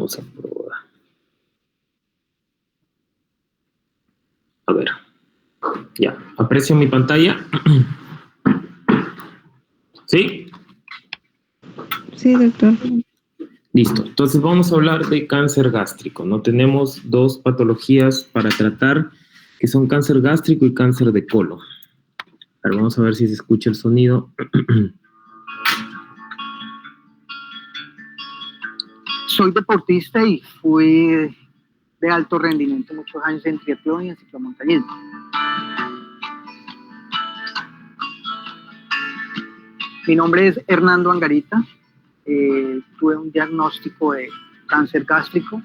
Vamos a probar. A ver. Ya, ¿aprecio mi pantalla? ¿Sí? Sí, doctor. Listo. Entonces vamos a hablar de cáncer gástrico, ¿no? Tenemos dos patologías para tratar, que son cáncer gástrico y cáncer de colon. A ver, vamos a ver si se escucha el sonido. Soy deportista y fui de alto rendimiento muchos años en triatlón y en ciclomontañismo. Mi nombre es Hernando Angarita. Tuve un diagnóstico de cáncer gástrico.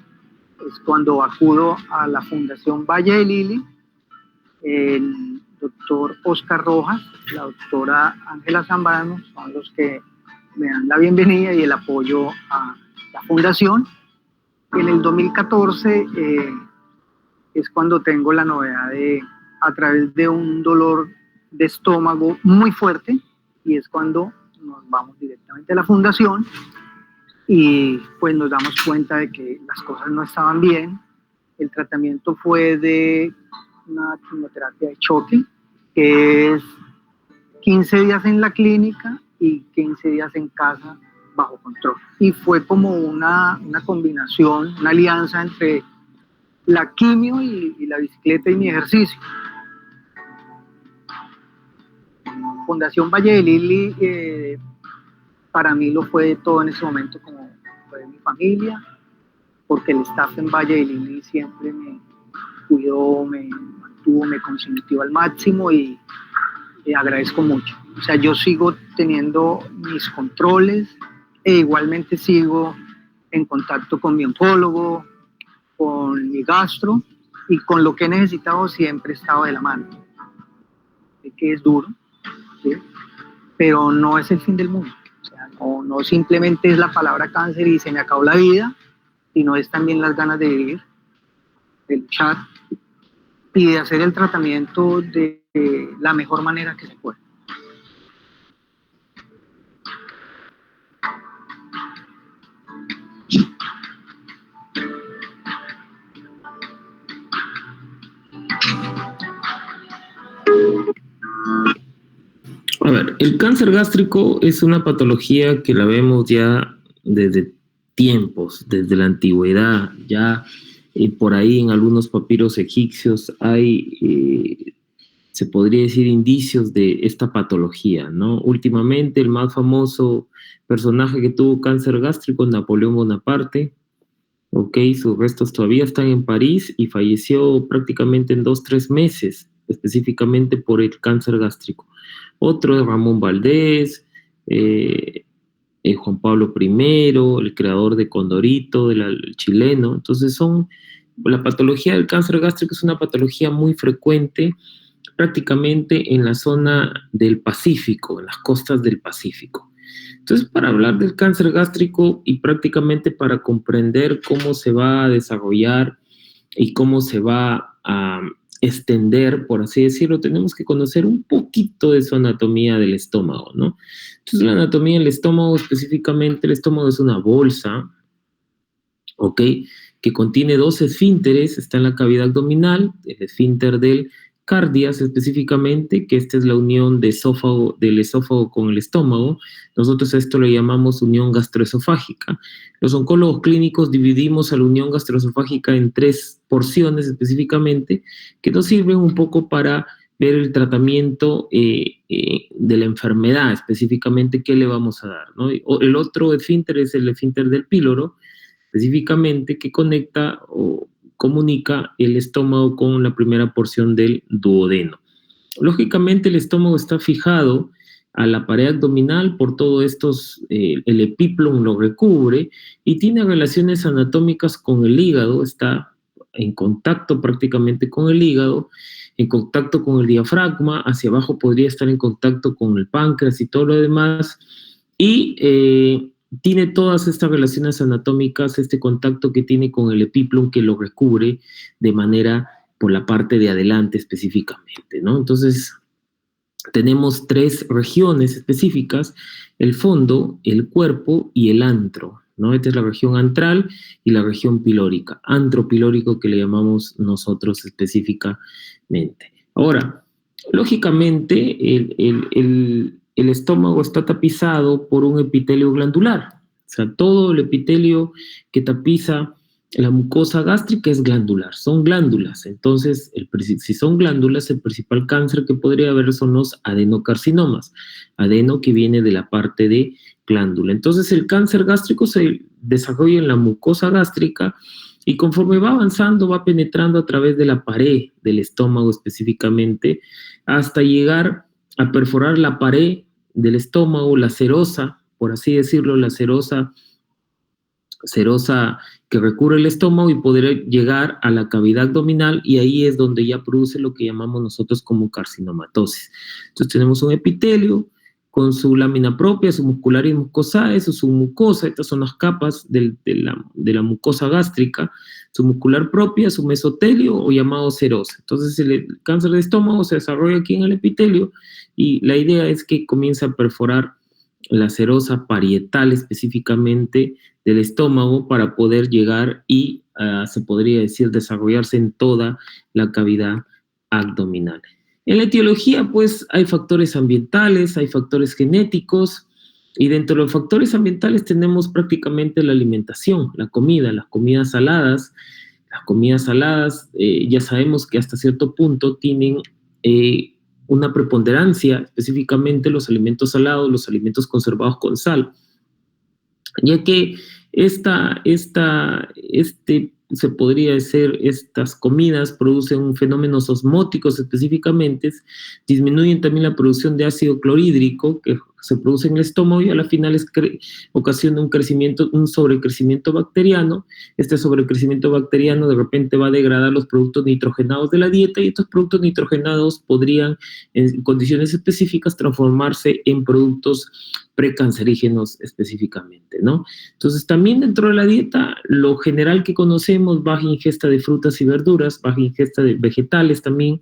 Es cuando acudo a la Fundación Valle de Lili, el doctor Oscar Rojas, la doctora Ángela Zambrano, son los que me dan la bienvenida y el apoyo a la fundación. En el 2014 es cuando tengo la novedad de, a través de un dolor de estómago muy fuerte, y es cuando nos vamos directamente a la fundación y pues nos damos cuenta de que las cosas no estaban bien. El tratamiento fue de una quimioterapia de choque, que es 15 días en la clínica y 15 días en casa bajo control. Y fue como una combinación, una alianza entre la quimio y la bicicleta y mi ejercicio. Fundación Valle de Lili para mí lo fue todo en ese momento, como fue mi familia, porque el staff en Valle de Lili siempre me cuidó, me mantuvo, me consintió al máximo y agradezco mucho. O sea, yo sigo teniendo mis controles e igualmente sigo en contacto con mi oncólogo, con mi gastro, y con lo que he necesitado siempre he estado de la mano. Sé que es duro, ¿sí? Pero no es el fin del mundo. O sea, no simplemente es la palabra cáncer y se me acabó la vida, sino es también las ganas de vivir, de luchar y de hacer el tratamiento de la mejor manera que se puede. A ver, el cáncer gástrico es una patología que la vemos ya desde tiempos, desde la antigüedad. Ya por ahí en algunos papiros egipcios hay, se podría decir, indicios de esta patología, ¿no? Últimamente el más famoso personaje que tuvo cáncer gástrico es Napoleón Bonaparte. Ok, sus restos todavía están en París y falleció prácticamente en 2, 3 meses, específicamente por el cáncer gástrico. Otro es Ramón Valdés, Juan Pablo I, el creador de Condorito, el chileno. Entonces la patología del cáncer gástrico es una patología muy frecuente prácticamente en la zona del Pacífico, en las costas del Pacífico. Entonces, para hablar del cáncer gástrico y prácticamente para comprender cómo se va a desarrollar y cómo se va a extender, por así decirlo, tenemos que conocer un poquito de su anatomía del estómago, ¿no? Entonces, la anatomía del estómago, específicamente, el estómago es una bolsa, ¿ok? Que contiene 2 esfínteres, está en la cavidad abdominal, el esfínter del cardias específicamente, que esta es la unión del esófago con el estómago. Nosotros a esto le llamamos unión gastroesofágica. Los oncólogos clínicos dividimos a la unión gastroesofágica en 3 porciones específicamente, que nos sirven un poco para ver el tratamiento de la enfermedad, específicamente qué le vamos a dar, ¿no? El otro esfínter es el esfínter del píloro, específicamente, que conecta o comunica el estómago con la primera porción del duodeno. Lógicamente, el estómago está fijado a la pared abdominal, por todo estos, el epiplom lo recubre y tiene relaciones anatómicas con el hígado, está en contacto prácticamente con el hígado, en contacto con el diafragma, hacia abajo podría estar en contacto con el páncreas y todo lo demás, y tiene todas estas relaciones anatómicas, este contacto que tiene con el epiplom que lo recubre de manera por la parte de adelante específicamente, ¿no? Entonces, tenemos 3 regiones específicas: el fondo, el cuerpo y el antro, ¿no? Esta es la región antral y la región pilórica, antropilórico que le llamamos nosotros específicamente. Ahora, lógicamente, el estómago está tapizado por un epitelio glandular. O sea, todo el epitelio que tapiza la mucosa gástrica es glandular, son glándulas. Entonces, si son glándulas, el principal cáncer que podría haber son los adenocarcinomas. Adeno que viene de la parte de glándula. Entonces, el cáncer gástrico se desarrolla en la mucosa gástrica y conforme va avanzando, va penetrando a través de la pared del estómago específicamente, hasta llegar a perforar la pared del estómago, la serosa, por así decirlo, la serosa que recubre el estómago y poder llegar a la cavidad abdominal, y ahí es donde ya produce lo que llamamos nosotros como carcinomatosis. Entonces tenemos un epitelio con su lámina propia, su muscularis mucosae, su submucosa, estas son las capas de la mucosa gástrica, su muscular propia, su mesotelio o llamado serosa. Entonces el cáncer de estómago se desarrolla aquí en el epitelio y la idea es que comienza a perforar la serosa parietal específicamente del estómago para poder llegar y, se podría decir, desarrollarse en toda la cavidad abdominal. En la etiología, pues, hay factores ambientales, hay factores genéticos, y dentro de los factores ambientales tenemos prácticamente la alimentación, la comida, las comidas saladas. Las comidas saladas, ya sabemos que hasta cierto punto tienen una preponderancia, específicamente los alimentos salados, los alimentos conservados con sal, ya que se podría decir, estas comidas producen fenómenos osmóticos específicamente, disminuyen también la producción de ácido clorhídrico que se produce en el estómago y a la final ocasiona un sobrecrecimiento bacteriano. Este sobrecrecimiento bacteriano de repente va a degradar los productos nitrogenados de la dieta y estos productos nitrogenados podrían, en condiciones específicas, transformarse en productos precancerígenos específicamente, ¿no? Entonces, también dentro de la dieta, lo general que conocemos, baja ingesta de frutas y verduras, baja ingesta de vegetales también,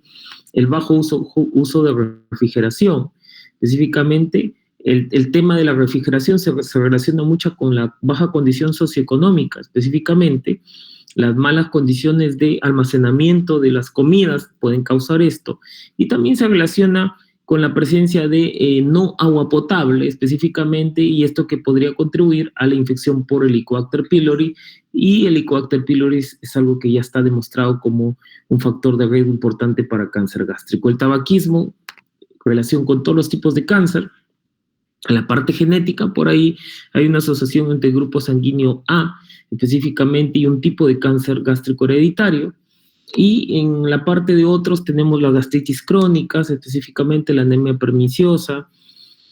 el bajo uso de refrigeración. Específicamente, el tema de la refrigeración se relaciona mucho con la baja condición socioeconómica, específicamente, las malas condiciones de almacenamiento de las comidas pueden causar esto, y también se relaciona con la presencia de no agua potable específicamente, y esto que podría contribuir a la infección por Helicobacter pylori, y el Helicobacter pylori es algo que ya está demostrado como un factor de riesgo importante para cáncer gástrico. El tabaquismo, relación con todos los tipos de cáncer. En la parte genética, por ahí hay una asociación entre el grupo sanguíneo A específicamente y un tipo de cáncer gástrico hereditario. Y en la parte de otros tenemos las gastritis crónicas, específicamente la anemia perniciosa.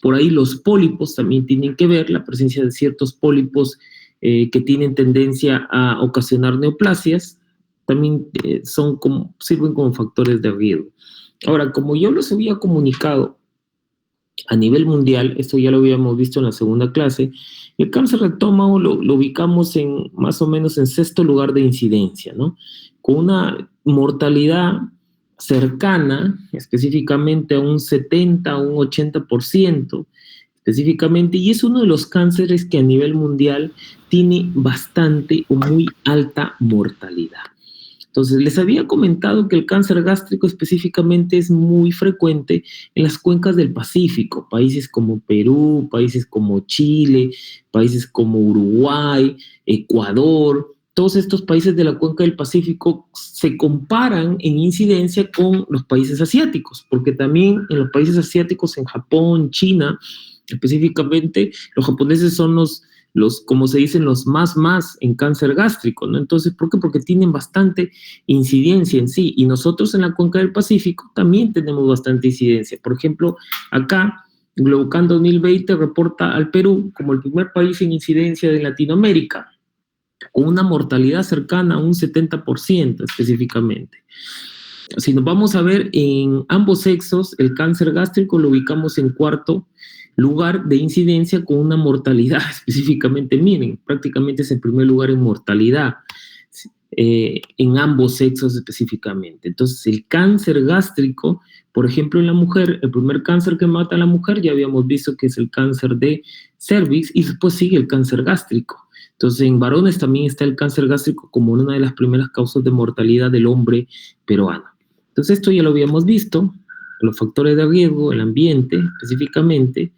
Por ahí los pólipos también tienen que ver, la presencia de ciertos pólipos que tienen tendencia a ocasionar neoplasias, también sirven como factores de riesgo. Ahora, como yo los había comunicado a nivel mundial, esto ya lo habíamos visto en la segunda clase, el cáncer de estómago lo ubicamos más o menos en 6º lugar de incidencia, ¿no? Con una mortalidad cercana, específicamente a un 70, a un 80%, específicamente, y es uno de los cánceres que a nivel mundial tiene bastante o muy alta mortalidad. Entonces, les había comentado que el cáncer gástrico específicamente es muy frecuente en las cuencas del Pacífico, países como Perú, países como Chile, países como Uruguay, Ecuador. Todos estos países de la cuenca del Pacífico se comparan en incidencia con los países asiáticos, porque también en los países asiáticos, en Japón, China, específicamente, los japoneses son como se dicen, los más en cáncer gástrico, ¿no? Entonces, ¿por qué? Porque tienen bastante incidencia en sí, y nosotros en la cuenca del Pacífico también tenemos bastante incidencia. Por ejemplo, acá, Globocan 2020 reporta al Perú como el primer país en incidencia de Latinoamérica, con una mortalidad cercana a un 70% específicamente. Si nos vamos a ver en ambos sexos, el cáncer gástrico lo ubicamos en 4º lugar de incidencia con una mortalidad específicamente, miren, prácticamente es el primer lugar en mortalidad en ambos sexos específicamente. Entonces, el cáncer gástrico, por ejemplo, en la mujer, el primer cáncer que mata a la mujer, ya habíamos visto que es el cáncer de cervix, y después sigue el cáncer gástrico. Entonces, en varones también está el cáncer gástrico como una de las primeras causas de mortalidad del hombre peruano. Entonces, esto ya lo habíamos visto, los factores de riesgo, el ambiente específicamente,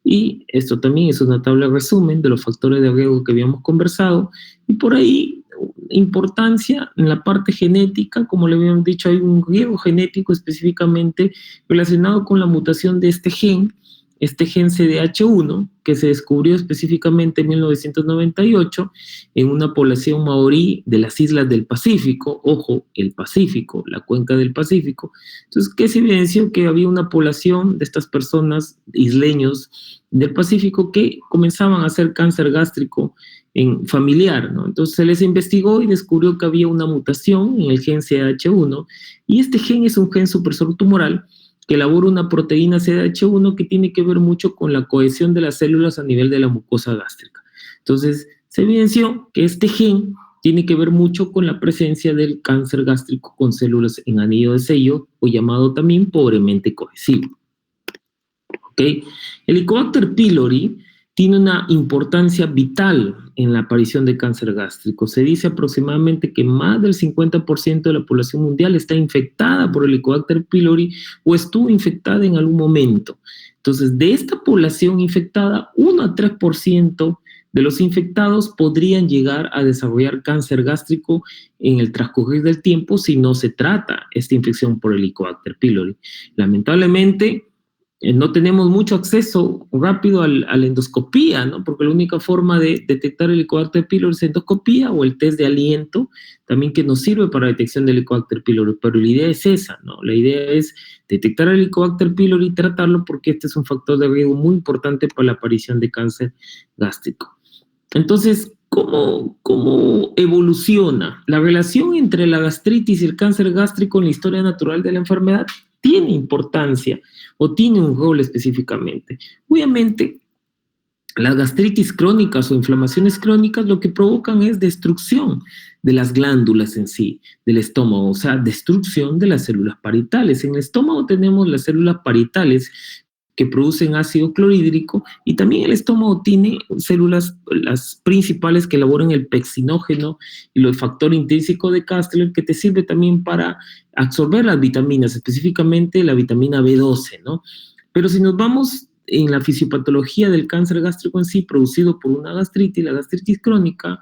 y esto también es una tabla de resumen de los factores de riesgo que habíamos conversado, y por ahí importancia en la parte genética, como le habíamos dicho, hay un riesgo genético específicamente relacionado con la mutación de este gen CDH1, que se descubrió específicamente en 1998 en una población maorí de las islas del Pacífico, ojo, el Pacífico, la cuenca del Pacífico. Entonces, ¿qué se evidenció? Que había una población de estas personas isleños del Pacífico que comenzaban a hacer cáncer gástrico en familiar, ¿no? Entonces se les investigó y descubrió que había una mutación en el gen CDH1, y este gen es un gen supresor tumoral que elabora una proteína CDH1 que tiene que ver mucho con la cohesión de las células a nivel de la mucosa gástrica. Entonces, se evidenció que este gen tiene que ver mucho con la presencia del cáncer gástrico con células en anillo de sello, o llamado también pobremente cohesivo. ¿Ok? El Helicobacter pylori tiene una importancia vital en la aparición de cáncer gástrico. Se dice aproximadamente que más del 50% de la población mundial está infectada por el Helicobacter pylori o estuvo infectada en algún momento. Entonces, de esta población infectada, 1 a 3% de los infectados podrían llegar a desarrollar cáncer gástrico en el transcurrir del tiempo si no se trata esta infección por el Helicobacter pylori. Lamentablemente, no tenemos mucho acceso rápido a la endoscopía, ¿no? Porque la única forma de detectar el Helicobacter pylori es endoscopía o el test de aliento, también, que nos sirve para la detección del Helicobacter pylori. Pero la idea es esa, ¿no? La idea es detectar el Helicobacter pylori y tratarlo, porque este es un factor de riesgo muy importante para la aparición de cáncer gástrico. Entonces, ¿cómo evoluciona la relación entre la gastritis y el cáncer gástrico en la historia natural de la enfermedad? Tiene importancia o tiene un rol específicamente. Obviamente, las gastritis crónicas o inflamaciones crónicas lo que provocan es destrucción de las glándulas en sí, del estómago, o sea, destrucción de las células parietales. En el estómago tenemos las células parietales que producen ácido clorhídrico, y también el estómago tiene células, las principales, que elaboran el pexinógeno y el factor intrínseco de Kastler, que te sirve también para absorber las vitaminas, específicamente la vitamina B12, ¿no? Pero si nos vamos en la fisiopatología del cáncer gástrico en sí, producido por una gastritis, la gastritis crónica,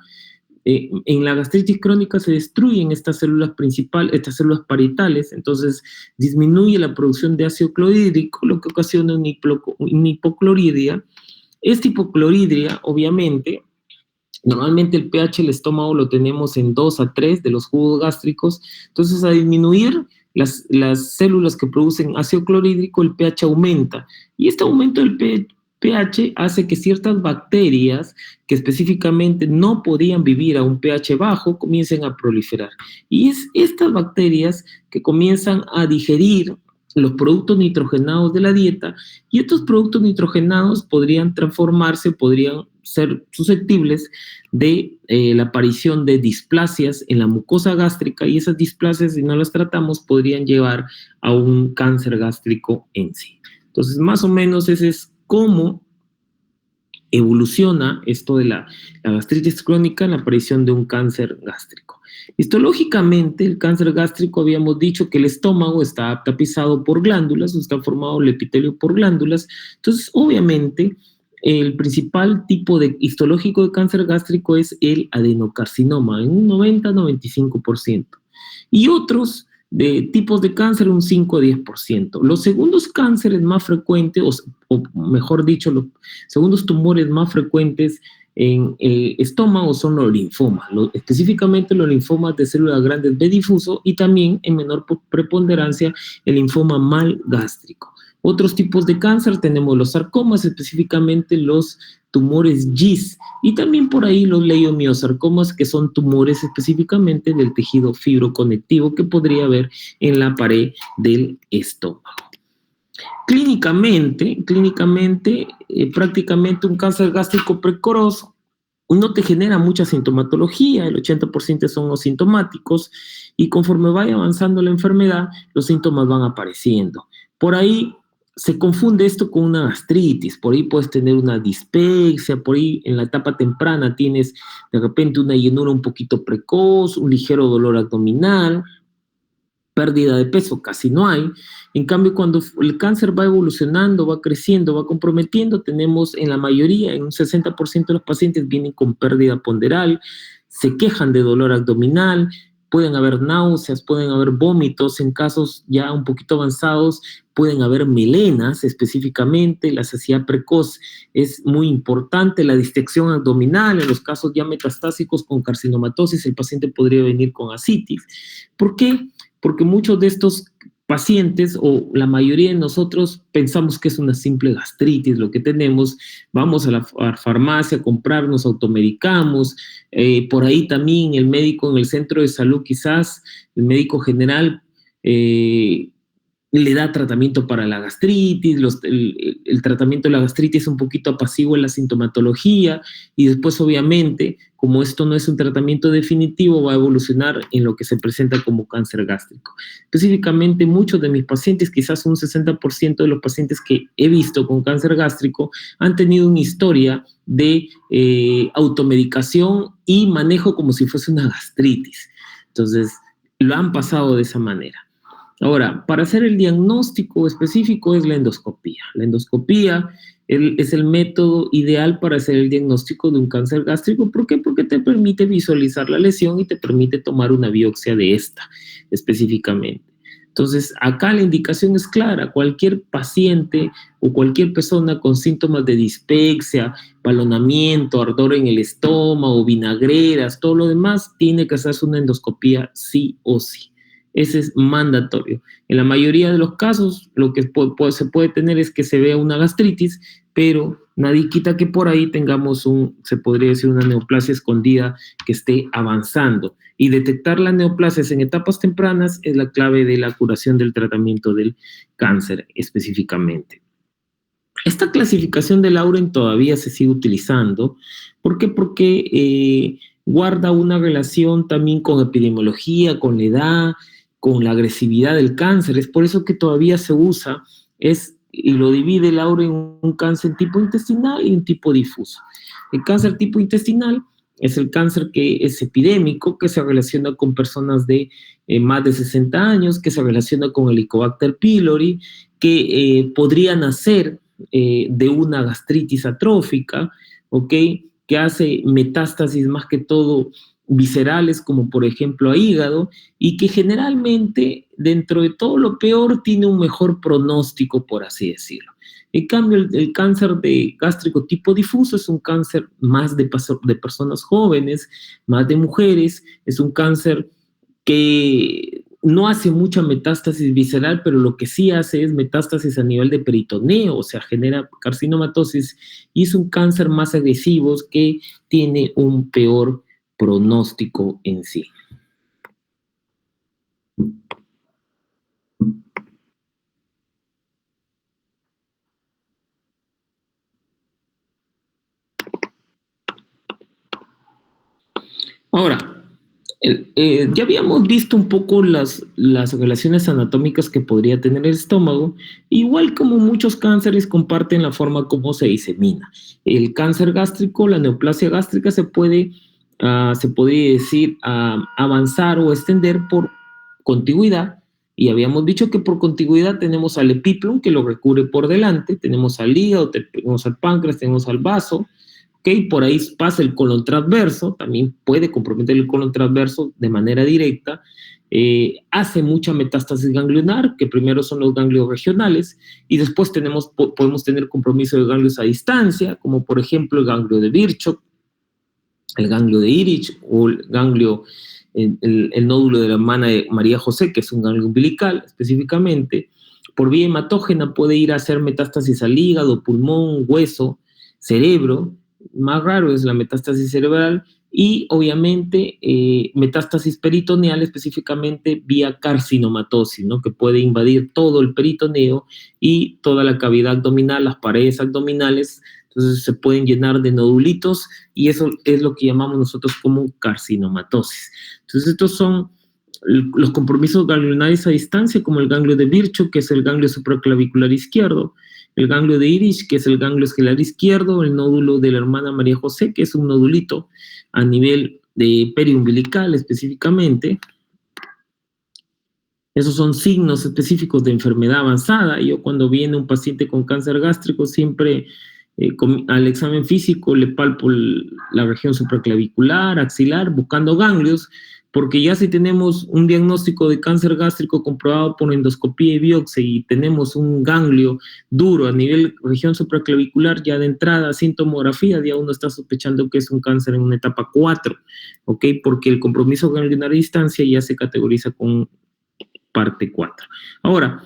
en la gastritis crónica se destruyen estas células principales, estas células parietales, entonces disminuye la producción de ácido clorhídrico, lo que ocasiona una hipocloridria. Esta hipocloridria, obviamente, normalmente el pH del estómago lo tenemos en 2 a 3 de los jugos gástricos, entonces a disminuir las células que producen ácido clorhídrico, el pH aumenta, y este aumento del pH hace que ciertas bacterias que específicamente no podían vivir a un pH bajo comiencen a proliferar. Y es estas bacterias que comienzan a digerir los productos nitrogenados de la dieta, y estos productos nitrogenados podrían transformarse, podrían ser susceptibles de la aparición de displasias en la mucosa gástrica, y esas displasias, si no las tratamos, podrían llevar a un cáncer gástrico en sí. Entonces, más o menos ese es cómo evoluciona esto de la gastritis crónica en la aparición de un cáncer gástrico. Histológicamente, el cáncer gástrico, habíamos dicho que el estómago está tapizado por glándulas, está formado el epitelio por glándulas. Entonces, obviamente, el principal tipo de histológico de cáncer gástrico es el adenocarcinoma, en un 90-95%. Y otros de tipos de cáncer, un 5 a 10%. Los segundos cánceres más frecuentes, o mejor dicho, los segundos tumores más frecuentes en el estómago son los linfomas, específicamente los linfomas de células grandes B difuso, y también en menor preponderancia el linfoma mal gástrico. Otros tipos de cáncer tenemos los sarcomas, específicamente los tumores GIS, y también por ahí los leiomiosarcomas, que son tumores específicamente del tejido fibroconectivo que podría haber en la pared del estómago. Clínicamente, prácticamente un cáncer gástrico precoz no te genera mucha sintomatología, el 80% son asintomáticos, y conforme vaya avanzando la enfermedad, los síntomas van apareciendo. Por ahí, se confunde esto con una gastritis, por ahí puedes tener una dispepsia, por ahí en la etapa temprana tienes de repente una llenura un poquito precoz, un ligero dolor abdominal, pérdida de peso casi no hay. En cambio, cuando el cáncer va evolucionando, va creciendo, va comprometiendo, tenemos en la mayoría, en un 60% de los pacientes vienen con pérdida ponderal, se quejan de dolor abdominal, pueden haber náuseas, pueden haber vómitos, en casos ya un poquito avanzados pueden haber melenas específicamente, la saciedad precoz es muy importante, la distección abdominal, en los casos ya metastásicos con carcinomatosis, el paciente podría venir con ascitis. ¿Por qué? Porque muchos de estos pacientes, o la mayoría de nosotros, pensamos que es una simple gastritis lo que tenemos, vamos a la farmacia a comprar, nos automedicamos, por ahí también el médico en el centro de salud, quizás el médico general, le da tratamiento para la gastritis, el tratamiento de la gastritis es un poquito apacigua en la sintomatología y después obviamente, como esto no es un tratamiento definitivo, va a evolucionar en lo que se presenta como cáncer gástrico. Específicamente, muchos de mis pacientes, quizás un 60% de los pacientes que he visto con cáncer gástrico, han tenido una historia de automedicación y manejo como si fuese una gastritis. Entonces, lo han pasado de esa manera. Ahora, para hacer el diagnóstico específico es la endoscopía. La endoscopía es el método ideal para hacer el diagnóstico de un cáncer gástrico. ¿Por qué? Porque te permite visualizar la lesión y te permite tomar una biopsia de esta específicamente. Entonces, acá la indicación es clara. Cualquier paciente o cualquier persona con síntomas de dispepsia, balonamiento, ardor en el estómago, vinagreras, todo lo demás, tiene que hacerse una endoscopía sí o sí. Ese es mandatorio. En la mayoría de los casos, lo que se puede tener es que se vea una gastritis, pero nadie quita que por ahí tengamos se podría decir, una neoplasia escondida que esté avanzando. Y detectar las neoplasias en etapas tempranas es la clave de la curación del tratamiento del cáncer específicamente. Esta clasificación de Lauren todavía se sigue utilizando. ¿Por qué? Porque guarda una relación también con epidemiología, con la edad, con la agresividad del cáncer. Es por eso que todavía se usa, y lo divide Lauren en un cáncer tipo intestinal y un tipo difuso. El cáncer tipo intestinal es el cáncer que es epidémico, que se relaciona con personas de más de 60 años, que se relaciona con Helicobacter pylori, que podría nacer de una gastritis atrófica, ¿ok? Que hace metástasis más que todo viscerales, como por ejemplo a hígado, y que generalmente, dentro de todo lo peor, tiene un mejor pronóstico, por así decirlo. En cambio, el cáncer de gástrico tipo difuso es un cáncer más de personas jóvenes, más de mujeres, es un cáncer que no hace mucha metástasis visceral, pero lo que sí hace es metástasis a nivel de peritoneo, o sea, genera carcinomatosis, y es un cáncer más agresivo que tiene un peor pronóstico en sí. Ahora, ya habíamos visto un poco las relaciones anatómicas que podría tener el estómago, igual como muchos cánceres comparten la forma como se disemina. El cáncer gástrico, la neoplasia gástrica se podría decir, avanzar o extender por contigüidad, y habíamos dicho que por contigüidad tenemos al epíplon que lo recubre por delante, tenemos al hígado, tenemos al páncreas, tenemos al vaso, ¿ok? Por ahí pasa el colon transverso, también puede comprometer el colon transverso de manera directa, hace mucha metástasis ganglionar, que primero son los ganglios regionales, y después podemos tener compromiso de ganglios a distancia, como por ejemplo el ganglio de Virchow, el ganglio de Irich, o el ganglio, el nódulo de la hermana de María José, que es un ganglio umbilical específicamente. Por vía hematógena puede ir a hacer metástasis al hígado, pulmón, hueso, cerebro. Más raro es la metástasis cerebral, y obviamente metástasis peritoneal, específicamente vía carcinomatosis, ¿no? Que puede invadir todo el peritoneo y toda la cavidad abdominal, las paredes abdominales. Entonces se pueden llenar de nodulitos, y eso es lo que llamamos nosotros como carcinomatosis. Entonces estos son los compromisos ganglionares a distancia, como el ganglio de Virchow, que es el ganglio supraclavicular izquierdo, el ganglio de Irish, que es el ganglio esquelar izquierdo, el nódulo de la hermana María José, que es un nodulito a nivel de periumbilical específicamente. Esos son signos específicos de enfermedad avanzada. Yo cuando viene un paciente con cáncer gástrico, siempre al examen físico le palpo la región supraclavicular, axilar, buscando ganglios, porque ya si tenemos un diagnóstico de cáncer gástrico comprobado por endoscopía y biopsia y tenemos un ganglio duro a nivel región supraclavicular, ya de entrada, sin tomografía, ya uno está sospechando que es un cáncer en una etapa 4, ¿ok? Porque el compromiso ganglionar a distancia ya se categoriza con parte 4. Ahora,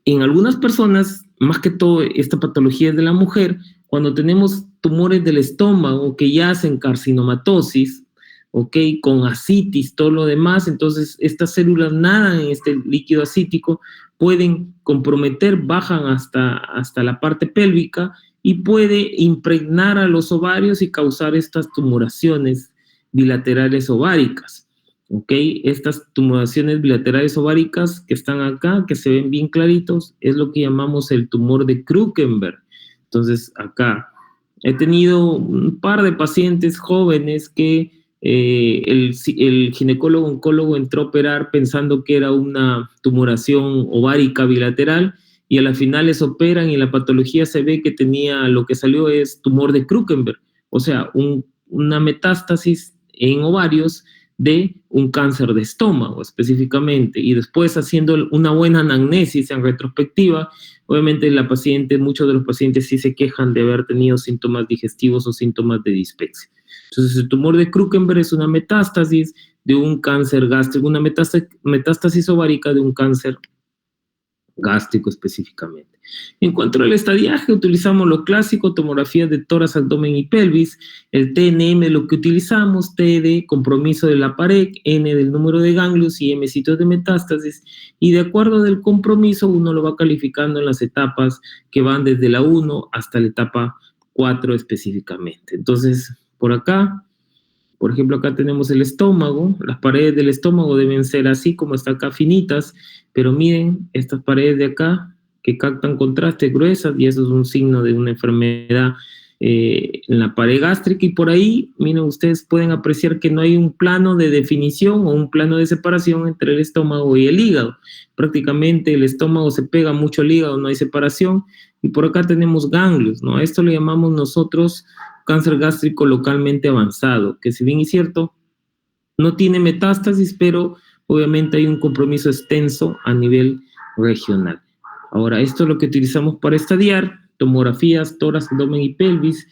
en algunas personas, más que todo esta patología es de la mujer, cuando tenemos tumores del estómago que ya hacen carcinomatosis, ¿ok? Con ascitis, todo lo demás, entonces estas células nadan en este líquido acítico, pueden comprometer, bajan hasta la parte pélvica y puede impregnar a los ovarios y causar estas tumoraciones bilaterales ováricas. ¿Ok? Estas tumoraciones bilaterales ováricas que están acá, que se ven bien claritos, es lo que llamamos el tumor de Krukenberg. Entonces, acá he tenido un par de pacientes jóvenes que el ginecólogo oncólogo entró a operar pensando que era una tumoración ovárica bilateral y a la final les operan y en la patología se ve que tenía, lo que salió es tumor de Krukenberg, o sea, una metástasis en ovarios de un cáncer de estómago específicamente, y después haciendo una buena anamnesis en retrospectiva, obviamente muchos de los pacientes sí se quejan de haber tenido síntomas digestivos o síntomas de dispepsia. Entonces el tumor de Krukenberg es una metástasis de un cáncer gástrico, una metástasis ovárica de un cáncer gástrico específicamente. En cuanto al estadiaje, utilizamos lo clásico, tomografías de tórax, abdomen y pelvis, el TNM lo que utilizamos, T de compromiso de la pared, N del número de ganglios y M sitios de metástasis, y de acuerdo del compromiso uno lo va calificando en las etapas que van desde la 1 hasta la etapa 4 específicamente. Entonces, por acá, por ejemplo, acá tenemos el estómago, las paredes del estómago deben ser así como está acá, finitas, pero miren estas paredes de acá que captan contrastes gruesas y eso es un signo de una enfermedad en la pared gástrica, y por ahí, miren, ustedes pueden apreciar que no hay un plano de definición o un plano de separación entre el estómago y el hígado. Prácticamente el estómago se pega mucho al hígado, no hay separación, y por acá tenemos ganglios, ¿no? A esto le llamamos nosotros cáncer gástrico localmente avanzado, que si bien es cierto, no tiene metástasis, pero obviamente hay un compromiso extenso a nivel regional. Ahora, esto es lo que utilizamos para estadiar, tomografías, tórax, abdomen y pelvis.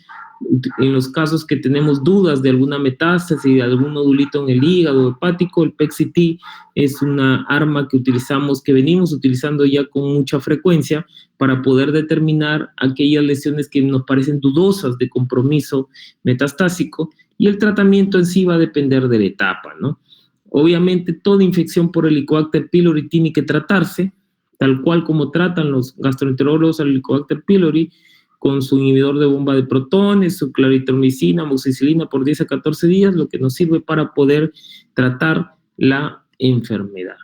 En los casos que tenemos dudas de alguna metástasis, de algún nodulito en el hígado hepático, el PET-CT es una arma que utilizamos, que venimos utilizando ya con mucha frecuencia para poder determinar aquellas lesiones que nos parecen dudosas de compromiso metastásico, y el tratamiento en sí va a depender de la etapa, ¿no? Obviamente toda infección por Helicobacter pylori tiene que tratarse, tal cual como tratan los gastroenterólogos al Helicobacter pylori, con su inhibidor de bomba de protones, su claritromicina, amoxicilina por 10 a 14 días, lo que nos sirve para poder tratar la enfermedad.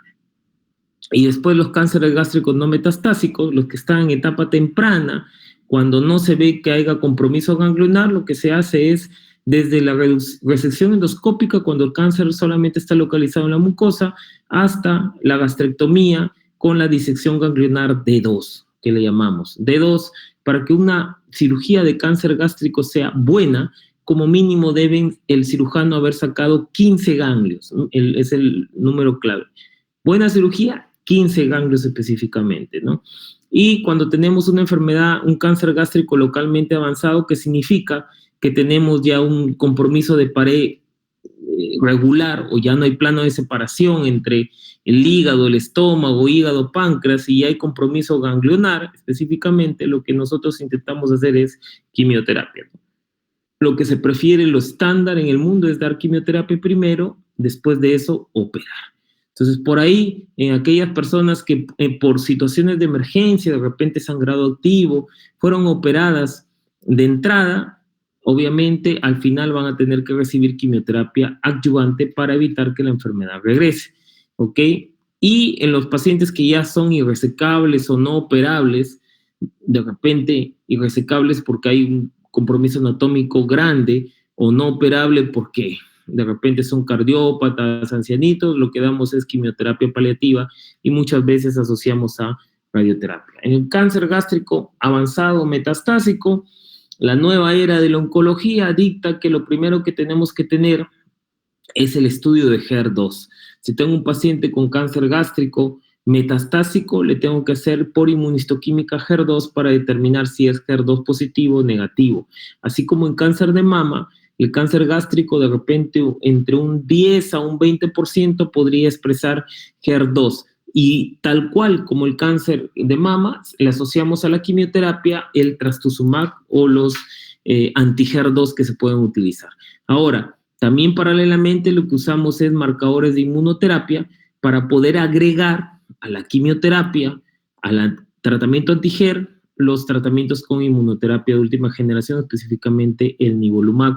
Y después los cánceres gástricos no metastásicos, los que están en etapa temprana, cuando no se ve que haya compromiso ganglionar, lo que se hace es desde la resección endoscópica, cuando el cáncer solamente está localizado en la mucosa, hasta la gastrectomía con la disección ganglionar D2, que le llamamos. D2, para que una cirugía de cáncer gástrico sea buena, como mínimo deben el cirujano haber sacado 15 ganglios, es el número clave. Buena cirugía, 15 ganglios específicamente, ¿no? Y cuando tenemos una enfermedad, un cáncer gástrico localmente avanzado, que significa que tenemos ya un compromiso de pared regular, o ya no hay plano de separación entre el hígado, el estómago, hígado, páncreas, y hay compromiso ganglionar, específicamente lo que nosotros intentamos hacer es quimioterapia. Lo que se prefiere, lo estándar en el mundo es dar quimioterapia primero, después de eso operar. Entonces, por ahí, en aquellas personas que por situaciones de emergencia, de repente sangrado activo, fueron operadas de entrada, obviamente al final van a tener que recibir quimioterapia adyuvante para evitar que la enfermedad regrese. ¿ok? Y en los pacientes que ya son irresecables o no operables, de repente irresecables porque hay un compromiso anatómico grande, o no operable porque de repente son cardiópatas, ancianitos, lo que damos es quimioterapia paliativa y muchas veces asociamos a radioterapia. En el cáncer gástrico avanzado metastásico, la nueva era de la oncología dicta que lo primero que tenemos que tener es el estudio de HER2. Si tengo un paciente con cáncer gástrico metastásico, le tengo que hacer por inmunistoquímica HER2 para determinar si es HER2 positivo o negativo. Así como en cáncer de mama, el cáncer gástrico de repente entre un 10 a un 20% podría expresar HER2. Y tal cual como el cáncer de mama, le asociamos a la quimioterapia el trastuzumab o los anti-HER2 que se pueden utilizar. Ahora, también paralelamente lo que usamos es marcadores de inmunoterapia para poder agregar a la quimioterapia, al tratamiento anti-HER, los tratamientos con inmunoterapia de última generación, específicamente el nivolumab,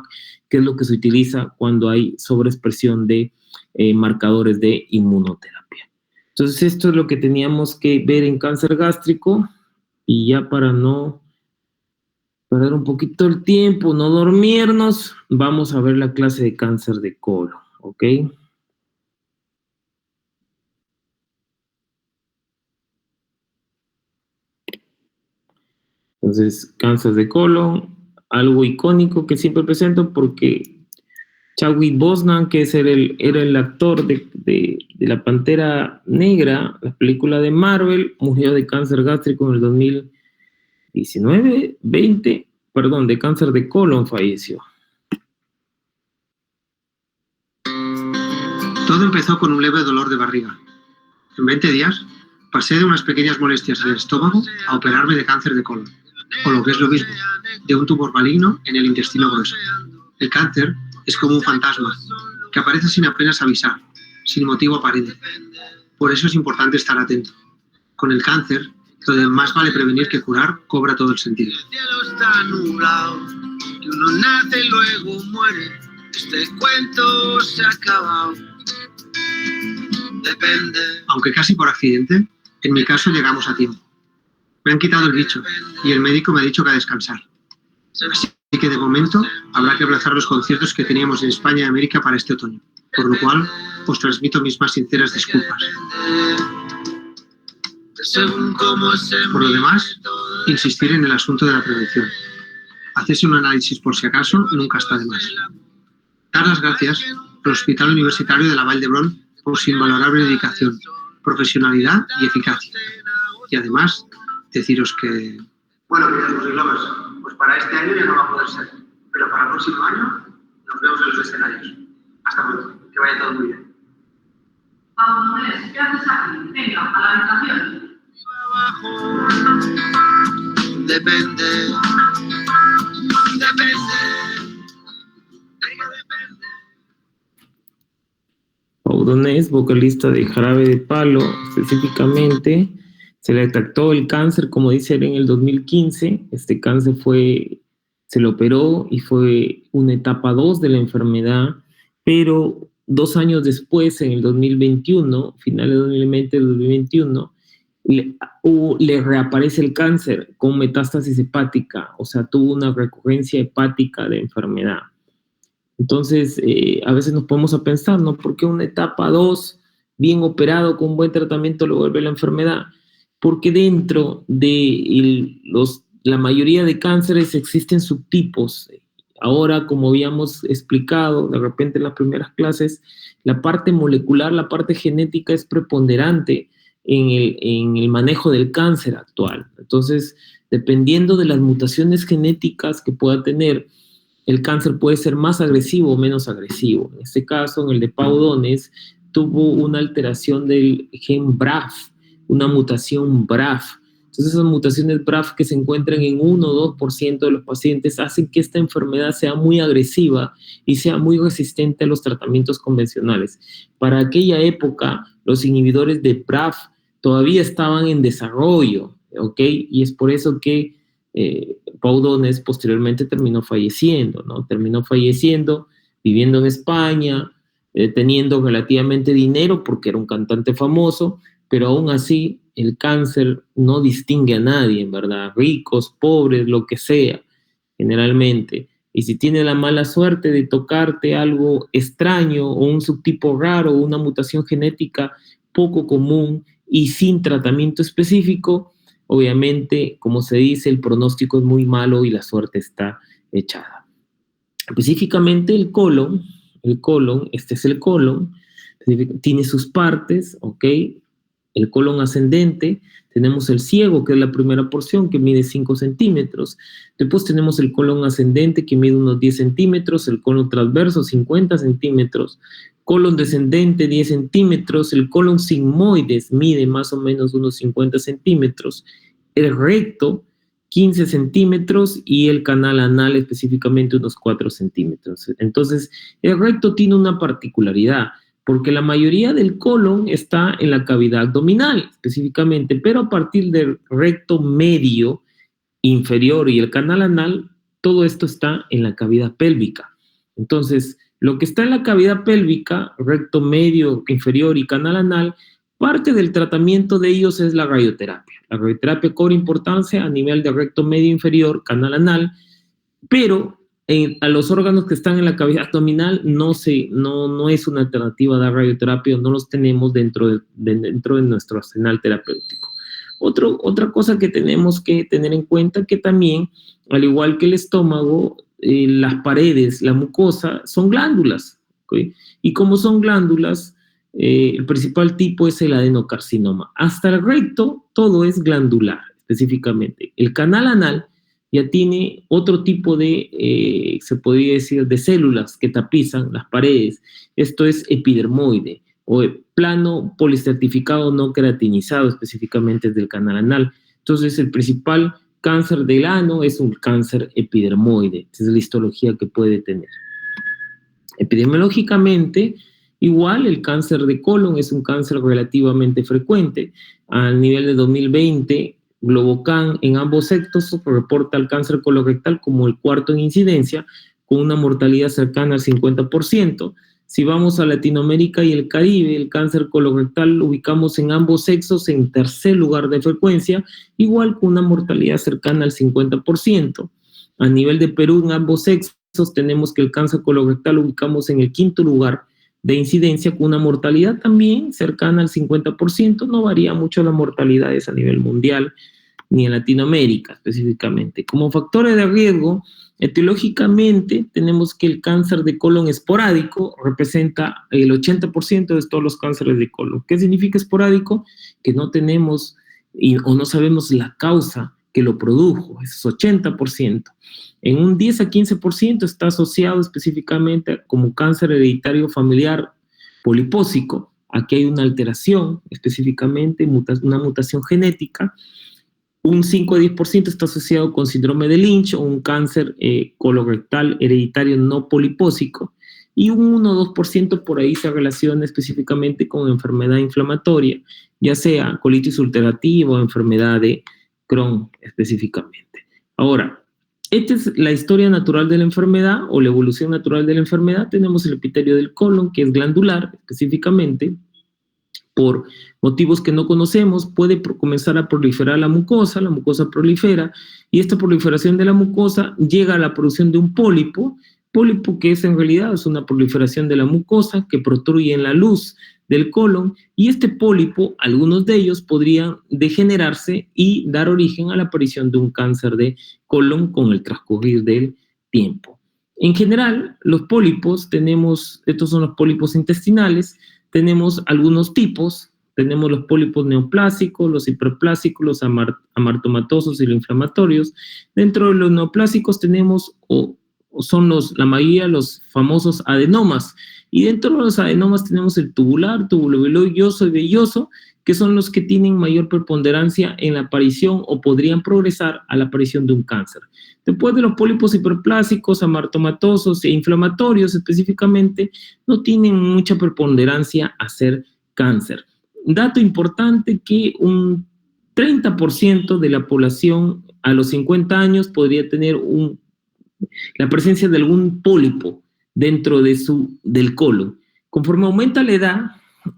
que es lo que se utiliza cuando hay sobreexpresión de marcadores de inmunoterapia. Entonces, esto es lo que teníamos que ver en cáncer gástrico, y ya para no perder un poquito el tiempo, no dormirnos, vamos a ver la clase de cáncer de colon, ¿ok? Entonces, cáncer de colon, algo icónico que siempre presento porque Chadwick Boseman, que era el actor de la Pantera Negra, la película de Marvel, murió de cáncer gástrico en el 2019, 20, perdón, de cáncer de colon falleció. Todo empezó con un leve dolor de barriga. En 20 días pasé de unas pequeñas molestias en el estómago a operarme de cáncer de colon, o lo que es lo mismo, de un tumor maligno en el intestino grueso. El cáncer es como un fantasma, que aparece sin apenas avisar, sin motivo aparente. Por eso es importante estar atento. Con el cáncer, lo de más vale prevenir que curar cobra todo el sentido. El cielo está nublado, que uno nace y luego muere. Este cuento se ha acabado. Depende. Aunque casi por accidente, en mi caso llegamos a tiempo. Me han quitado el bicho y el médico me ha dicho que a descansar. Así que de momento habrá que aplazar los conciertos que teníamos en España y América para este otoño, por lo cual os transmito mis más sinceras disculpas. Por lo demás, insistir en el asunto de la prevención. Hacerse un análisis por si acaso nunca está de más. Dar las gracias al Hospital Universitario de la Vall d'Hebron por su invalorable dedicación, profesionalidad y eficacia. Y además, deciros que... Bueno, queridos musicólogos, pues para este año ya no va a poder ser, pero para el próximo año nos vemos en los escenarios. Hasta pronto, que vaya todo muy bien. Vamos, Andrés, ¿qué haces aquí? Venga, a la habitación. Abajo. Depende. Pau Donés, vocalista de Jarabe de Palo, específicamente, se le detectó el cáncer, como dice él, en el 2015. Este cáncer se le operó y fue una etapa 2 de la enfermedad, pero 2 años después, en el 2021, finales de 2020-2021, le reaparece el cáncer con metástasis hepática, o sea, tuvo una recurrencia hepática de enfermedad. Entonces, a veces nos ponemos a pensar, ¿no? ¿Por qué una etapa 2, bien operado, con buen tratamiento, lo vuelve la enfermedad? Porque dentro de la mayoría de cánceres existen subtipos. Ahora, como habíamos explicado de repente en las primeras clases, la parte molecular, la parte genética es preponderante en el manejo del cáncer actual. Entonces, dependiendo de las mutaciones genéticas que pueda tener, el cáncer puede ser más agresivo o menos agresivo. En este caso, en el de Pau Donés, tuvo una alteración del gen BRAF, una mutación BRAF. Entonces, esas mutaciones BRAF que se encuentran en 1 o 2% de los pacientes hacen que esta enfermedad sea muy agresiva y sea muy resistente a los tratamientos convencionales. Para aquella época, los inhibidores de BRAF todavía estaban en desarrollo, ¿ok? Y es por eso que Pau Donés posteriormente terminó falleciendo, ¿no? Terminó falleciendo, viviendo en España, teniendo relativamente dinero porque era un cantante famoso, pero aún así el cáncer no distingue a nadie, en verdad, ricos, pobres, lo que sea, generalmente. Y si tienes la mala suerte de tocarte algo extraño o un subtipo raro o una mutación genética poco común y sin tratamiento específico, obviamente, como se dice, el pronóstico es muy malo y la suerte está echada. Específicamente el colon, este es el colon, tiene sus partes, ¿ok? El colon ascendente, tenemos el ciego, que es la primera porción, que mide 5 centímetros. Después tenemos el colon ascendente, que mide unos 10 centímetros, el colon transverso, 50 centímetros, colon descendente, 10 centímetros, el colon sigmoides mide más o menos unos 50 centímetros, el recto, 15 centímetros, y el canal anal específicamente unos 4 centímetros. Entonces, el recto tiene una particularidad, porque la mayoría del colon está en la cavidad abdominal específicamente, pero a partir del recto medio, inferior y el canal anal, todo esto está en la cavidad pélvica. Entonces, lo que está en la cavidad pélvica, recto medio, inferior y canal anal, parte del tratamiento de ellos es la radioterapia. La radioterapia cobra importancia a nivel de recto medio, inferior, canal anal, pero a los órganos que están en la cavidad abdominal no es una alternativa a dar radioterapia, no los tenemos dentro de nuestro arsenal terapéutico. Otra cosa que tenemos que tener en cuenta que también, al igual que el estómago, las paredes, la mucosa, son glándulas, ¿okay? Y como son glándulas, el principal tipo es el adenocarcinoma. Hasta el recto, todo es glandular, específicamente. El canal anal ya tiene otro tipo de, se podría decir, de células que tapizan las paredes. Esto es epidermoide o plano polistratificado no queratinizado, específicamente del canal anal. Entonces, el principal cáncer del ano es un cáncer epidermoide. Esa es la histología que puede tener. Epidemiológicamente, igual el cáncer de colon es un cáncer relativamente frecuente. Al nivel de 2020, Globocan en ambos sexos reporta el cáncer colorectal como el cuarto en incidencia, con una mortalidad cercana al 50%. Si vamos a Latinoamérica y el Caribe, el cáncer colorectal lo ubicamos en ambos sexos en tercer lugar de frecuencia, igual con una mortalidad cercana al 50%. A nivel de Perú, en ambos sexos tenemos que el cáncer colorectal lo ubicamos en el quinto lugar de incidencia, con una mortalidad también cercana al 50%, no varía mucho las mortalidades a nivel mundial, ni en Latinoamérica específicamente. Como factores de riesgo, etiológicamente tenemos que el cáncer de colon esporádico representa el 80% de todos los cánceres de colon. ¿Qué significa esporádico? Que no tenemos o no sabemos la causa que lo produjo, es 80%. En un 10 a 15% está asociado específicamente como cáncer hereditario familiar polipósico. Aquí hay una alteración, específicamente una mutación genética. Un 5 a 10% está asociado con síndrome de Lynch o un cáncer colorectal hereditario no polipósico. Y un 1 o 2% por ahí se relaciona específicamente con enfermedad inflamatoria, ya sea colitis ulcerativa o enfermedad de Crohn específicamente. Ahora, esta es la historia natural de la enfermedad o la evolución natural de la enfermedad. Tenemos el epitelio del colon, que es glandular específicamente. Por motivos que no conocemos, puede comenzar a proliferar la mucosa prolifera, y esta proliferación de la mucosa llega a la producción de un pólipo que en realidad es una proliferación de la mucosa que protruye en la luz del colon, y este pólipo, algunos de ellos podrían degenerarse y dar origen a la aparición de un cáncer de colon con el transcurrir del tiempo. En general, los pólipos estos son los pólipos intestinales, tenemos algunos tipos, tenemos los pólipos neoplásicos, los hiperplásicos, los amartomatosos y los inflamatorios. Dentro de los neoplásicos tenemos, la mayoría los famosos adenomas, y dentro de los adenomas tenemos el tubular, tubulovelloso y velloso, que son los que tienen mayor preponderancia en la aparición o podrían progresar a la aparición de un cáncer. Después de los pólipos hiperplásicos, amartomatosos e inflamatorios específicamente, no tienen mucha preponderancia a ser cáncer. Dato importante que un 30% de la población a los 50 años podría tener la presencia de algún pólipo dentro del colon. Conforme aumenta la edad,